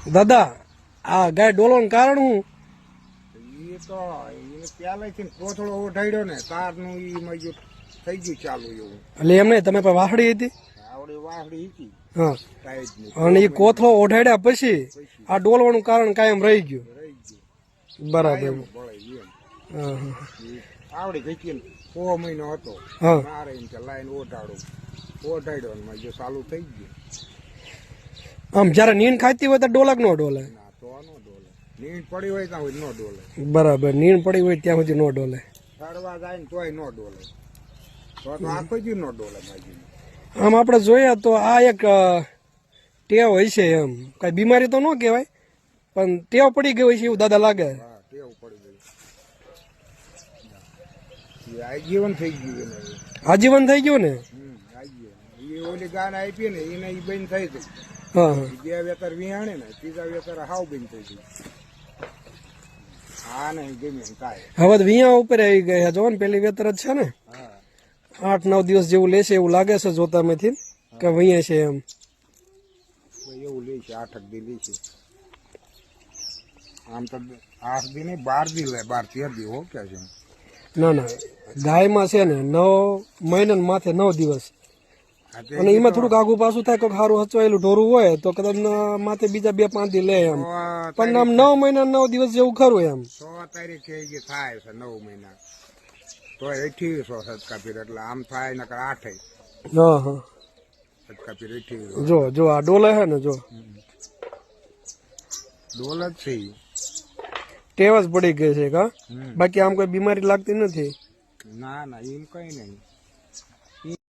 દાદા આ ગાય ડોલવાનું કારણ હું એ તો પહેલેથી કોથળો ઓઢાડ્યો ને તારનું ઈ મજૂર થઈ ગયું ચાલુ એવું. એટલે એમ નહીં તમે પણ વાહડી હતી આવડી વાહડી હતી હા ટાઈટની અને એ કોથળો ઓઢાડ્યા પછી આ ડોલવાનું કારણ કાયમ રહી ગયું રહી ગયું બરાબર કાયમ બળે એમ. હા હા ઈ આવડી ગઈ હતી ને 6 મહિનો હતો હા. મારે એમ કે લાઈન ઓઢાડ્યો ને મજૂર ચાલુ થઈ ગયું. આમ જયારે નીંદ ખાતી હોય તો ડોલક નો ડોલે ના તો ન ડોલે, નીંદ પડી હોય ત્યાં ન ડોલે, બરાબર નીંદ પડી હોય ત્યાં સુધી નો ડોલે ફરવા જાય ને તોય ન ડોલે, તો આખો દી ન ડોલે બાજુ. આમ આપણે જોઈએ તો આ એક ટેવ હોય છે એમ કઈ બીમારી તો ન કહેવાય પણ ટેવ પડી ગઈ હોય છે એવું દાદા લાગે હા ટેવ પડી ગઈ, આજીવન થઈ ગયું એને હવે. આજીવન થઈ ગયું ને આજીવન એ ઓલી ગાન આપી ને એને ઈ બંધ થઈ ગઈ. હા હા બે વેતર વિહાણે ને ત્રીજા વેતર હાવ બંધ થઈ ગઈ. હા ને ગમે એમ થાય. હવે તો વિયા ઉપર આવી ગયા જો ને પેલી વેતર જ છે ને હા 8-9 દિવસ જેવું લેશે એવું લાગે છે જોતા મેથી કે વૈયા છે એમ તો એવું લે છે, 8 દી લે છે. આમ તો 8 દી નહીં 12 દી લે, 12-13 દી હો કે છે. ના ના ગાયમાં છે ને 9 મહિના માથે 9 દિવસ આ તે અને એમાં થોડુંક આગુ પાછું થાય કોઈ સારું હચવાયેલું ઢોરું હોય તો કદાચ માથે બીજા 2-5 દી લે એમ પણ આમ 9 મહિના 9 દિવસ જેવું ખરું એમ 6 તારીખે જે થાય છે 9 મહિના તો 2800 સદકા પીર એટલે આમ થાય નકર 8 હા હા સદકા પીર 2800 જો જો આ ડોલે છે ને જો ડોલ જ છે ઈ. ટેવ જ પડી ગઈ છે કા બાકી આમ કોઈ બીમારી લાગતી નથી ના ના એમ કઈ નહીં.